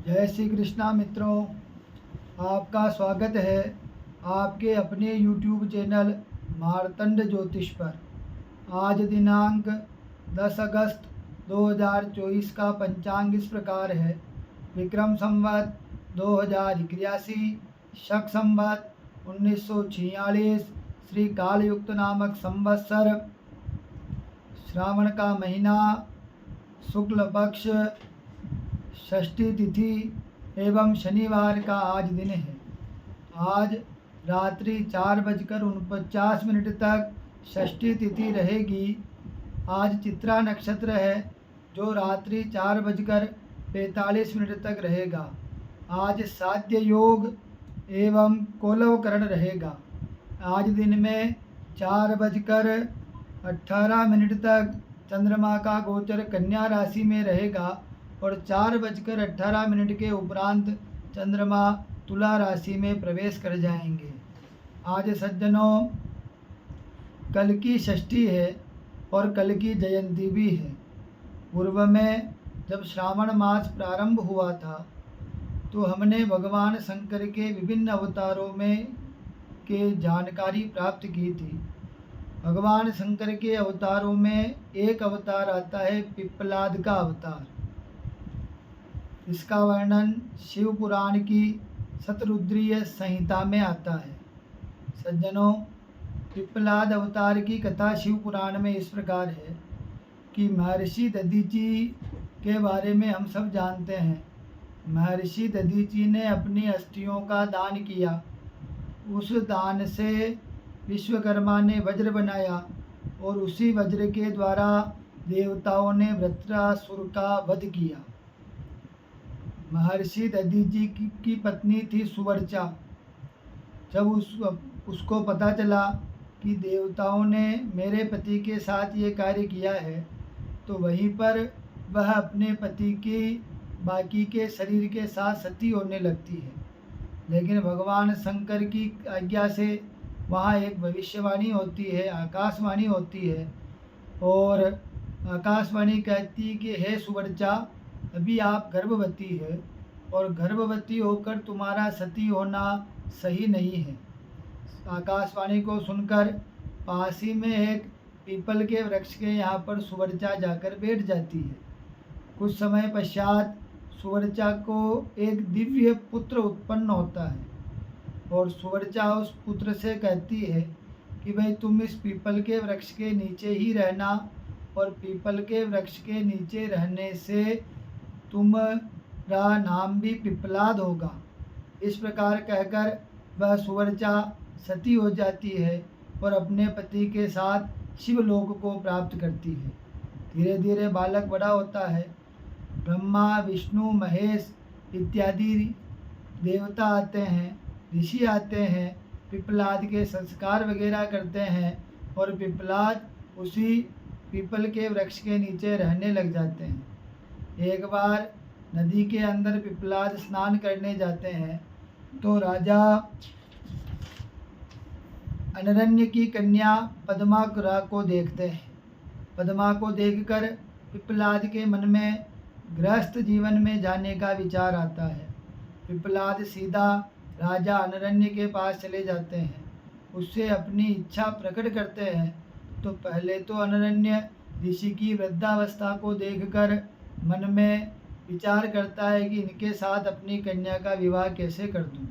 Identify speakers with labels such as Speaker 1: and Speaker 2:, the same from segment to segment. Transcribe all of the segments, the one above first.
Speaker 1: जय श्री कृष्णा मित्रों, आपका स्वागत है आपके अपने YouTube चैनल मार्तंड ज्योतिष पर। आज दिनांक 10 अगस्त 2024 का पंचांग इस प्रकार है। विक्रम संवत 2081, शक संवत 1946, श्री कालयुक्त नामक संवत्सर, श्रावण का महीना, शुक्ल पक्ष, षष्ठी तिथि एवं शनिवार का आज दिन है। आज रात्रि 4:49 तक षष्ठी तिथि रहेगी। आज चित्रा नक्षत्र है जो रात्रि 4:45 तक रहेगा। आज साध्य योग एवं कोलवकरण रहेगा। आज दिन में 4:18 तक चंद्रमा का गोचर कन्या राशि में रहेगा और 4:18 के उपरांत चंद्रमा तुला राशि में प्रवेश कर जाएंगे। आज सज्जनों, कल की षष्ठी है और कल की जयंती भी है। पूर्व में जब श्रावण मास प्रारंभ हुआ था तो हमने भगवान शंकर के विभिन्न अवतारों में के जानकारी प्राप्त की थी। भगवान शंकर के अवतारों में एक अवतार आता है पिप्पलाद का अवतार। इसका वर्णन शिव पुराण की शतरुद्रीय संहिता में आता है। सज्जनों, पिप्पलाद अवतार की कथा शिव पुराण में इस प्रकार है कि महर्षि दधीची के बारे में हम सब जानते हैं। महर्षि दधीची ने अपनी अस्थियों का दान किया। उस दान से विश्वकर्मा ने वज्र बनाया और उसी वज्र के द्वारा देवताओं ने वृत्रासुर का वध किया। महर्षि दधीची की पत्नी थी सुवर्चा। जब उसको पता चला कि देवताओं ने मेरे पति के साथ ये कार्य किया है तो वहीं पर वह अपने पति की बाकी के शरीर के साथ सती होने लगती है। लेकिन भगवान शंकर की आज्ञा से वहाँ एक भविष्यवाणी होती है, आकाशवाणी होती है, और आकाशवाणी कहती है कि हे सुवर्चा, अभी आप गर्भवती है और गर्भवती होकर तुम्हारा सती होना सही नहीं है। आकाशवाणी को सुनकर पास ही में एक पीपल के वृक्ष के यहाँ पर सुवर्चा जाकर बैठ जाती है। कुछ समय पश्चात सुवर्चा को एक दिव्य पुत्र उत्पन्न होता है और सुवर्चा उस पुत्र से कहती है कि भाई तुम इस पीपल के वृक्ष के नीचे ही रहना और पीपल के वृक्ष के नीचे रहने से तुम्हारा नाम भी पिप्पलाद होगा। इस प्रकार कहकर वह सुवर्चा सती हो जाती है और अपने पति के साथ शिवलोक को प्राप्त करती है। धीरे धीरे बालक बड़ा होता है। ब्रह्मा, विष्णु, महेश इत्यादि देवता आते हैं, ऋषि आते हैं, पिप्पलाद के संस्कार वगैरह करते हैं और पिप्पलाद उसी पीपल के वृक्ष के नीचे रहने लग जाते हैं। एक बार नदी के अंदर पिप्पलाद स्नान करने जाते हैं तो राजा अनरण्य की कन्या पद्मा को देखते हैं। पद्मा को देखकर पिप्पलाद के मन में गृहस्थ जीवन में जाने का विचार आता है। पिप्पलाद सीधा राजा अनरण्य के पास चले जाते हैं, उससे अपनी इच्छा प्रकट करते हैं। तो पहले तो अनरण्य ऋषि की वृद्धावस्था को देखकर मन में विचार करता है कि इनके साथ अपनी कन्या का विवाह कैसे कर दूं।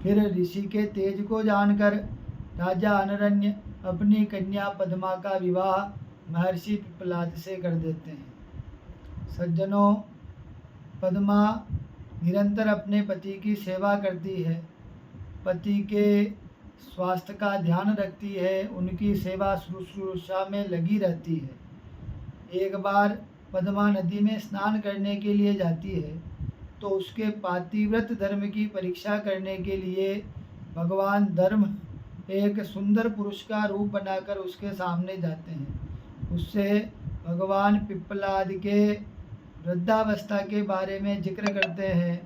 Speaker 1: फिर ऋषि के तेज को जानकर राजा अनरण्य अपनी कन्या पद्मा का विवाह महर्षि पिप्पलाद से कर देते हैं। सज्जनों, पद्मा निरंतर अपने पति की सेवा करती है, पति के स्वास्थ्य का ध्यान रखती है, उनकी सेवा शुश्रूषा में लगी रहती है। एक बार पद्मा नदी में स्नान करने के लिए जाती है तो उसके पातिव्रत धर्म की परीक्षा करने के लिए भगवान धर्म एक सुंदर पुरुष का रूप बनाकर उसके सामने जाते हैं। उससे भगवान पिप्पलाद के वृद्धावस्था के बारे में जिक्र करते हैं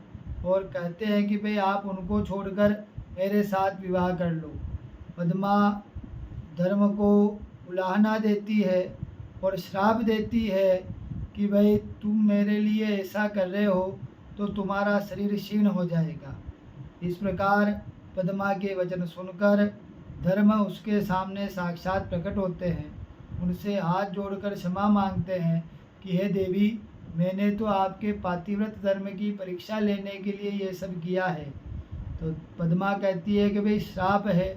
Speaker 1: और कहते हैं कि भाई आप उनको छोड़कर मेरे साथ विवाह कर लो। पद्मा धर्म को उलाहना देती है और श्राप देती है कि भाई तुम मेरे लिए ऐसा कर रहे हो तो तुम्हारा शरीर क्षीण हो जाएगा। इस प्रकार पद्मा के वचन सुनकर धर्म उसके सामने साक्षात प्रकट होते हैं। उनसे हाथ जोड़कर क्षमा मांगते हैं कि हे देवी, मैंने तो आपके पातिव्रत धर्म की परीक्षा लेने के लिए ये सब किया है। तो पद्मा कहती है कि भाई श्राप है,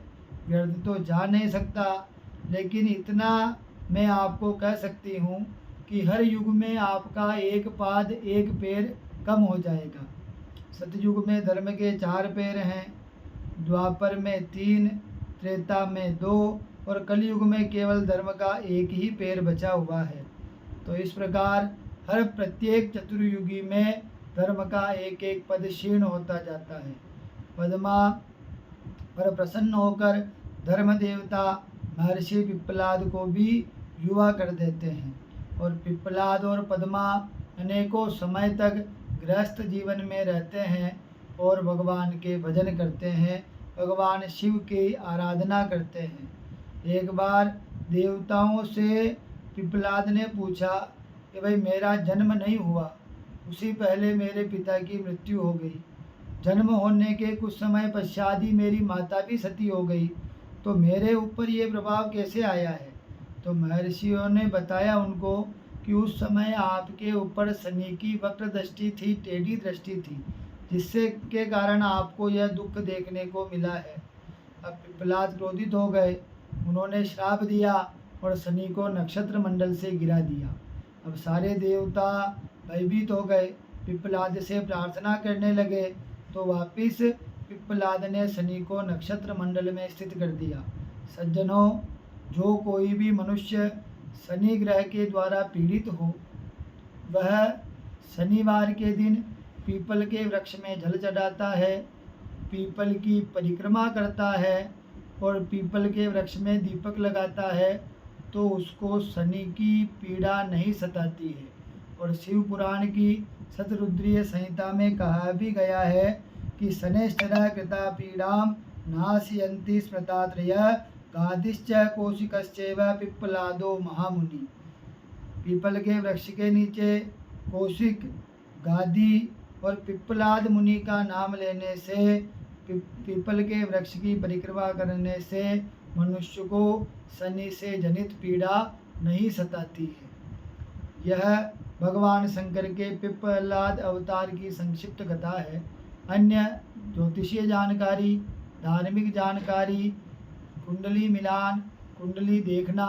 Speaker 1: व्यर्थ तो जा नहीं सकता, लेकिन इतना मैं आपको कह सकती हूँ कि हर युग में आपका एक पाद एक पैर कम हो जाएगा। सतयुग में धर्म के 4 पैर हैं, द्वापर में 3, त्रेता में 2 और कलयुग में केवल धर्म का एक ही पैर बचा हुआ है। तो इस प्रकार हर प्रत्येक चतुर्युगी में धर्म का एक एक पद क्षीण होता जाता है। पद्मा पर प्रसन्न होकर धर्म देवता महर्षि पिप्पलाद को भी युवा कर देते हैं और पिप्पलाद और पद्मा अनेकों समय तक गृहस्थ जीवन में रहते हैं और भगवान के भजन करते हैं, भगवान शिव की आराधना करते हैं। एक बार देवताओं से पिप्पलाद ने पूछा कि भाई मेरा जन्म नहीं हुआ, उसी पहले मेरे पिता की मृत्यु हो गई। जन्म होने के कुछ समय पश्चात ही मेरी माता भी सती हो गई, तो मेरे ऊपर ये प्रभाव कैसे आया है? तो महर्षियों ने बताया उनको कि उस समय आपके ऊपर शनि की वक्र दृष्टि थी, टेढ़ी दृष्टि थी, जिससे के कारण आपको यह दुख देखने को मिला है। अब पिप्पलाद क्रोधित हो गए, उन्होंने श्राप दिया और शनि को नक्षत्र मंडल से गिरा दिया। अब सारे देवता भयभीत हो गए, पिप्पलाद से प्रार्थना करने लगे, तो वापिस पिप्पलाद ने शनि को नक्षत्र मंडल में स्थित कर दिया। सज्जनों, जो कोई भी मनुष्य शनि ग्रह के द्वारा पीड़ित हो, वह शनिवार के दिन पीपल के वृक्ष में जल चढ़ाता है, पीपल की परिक्रमा करता है और पीपल के वृक्ष में दीपक लगाता है, तो उसको शनि की पीड़ा नहीं सताती है। और शिव पुराण की शतरुद्रीय संहिता में कहा भी गया है कि शनैश्चरः कृता पीड़ाम नाशयन्ति स्मृतात्रयः गादिश्च कौशिकश्चैव पिप्पलादो महामुनि। पीपल के वृक्ष के नीचे कौशिक, गादी और पिप्पलाद मुनि का नाम लेने से, पीपल के वृक्ष की परिक्रमा करने से मनुष्य को शनि से जनित पीड़ा नहीं सताती है। यह भगवान शंकर के पिप्पलाद अवतार की संक्षिप्त कथा है। अन्य ज्योतिषीय जानकारी, धार्मिक जानकारी, कुंडली मिलान, कुंडली देखना,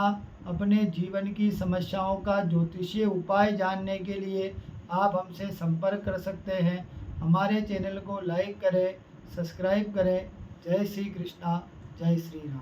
Speaker 1: अपने जीवन की समस्याओं का ज्योतिषीय उपाय जानने के लिए आप हमसे संपर्क कर सकते हैं। हमारे चैनल को लाइक करें, सब्सक्राइब करें। जय श्री कृष्णा, जय श्री राम।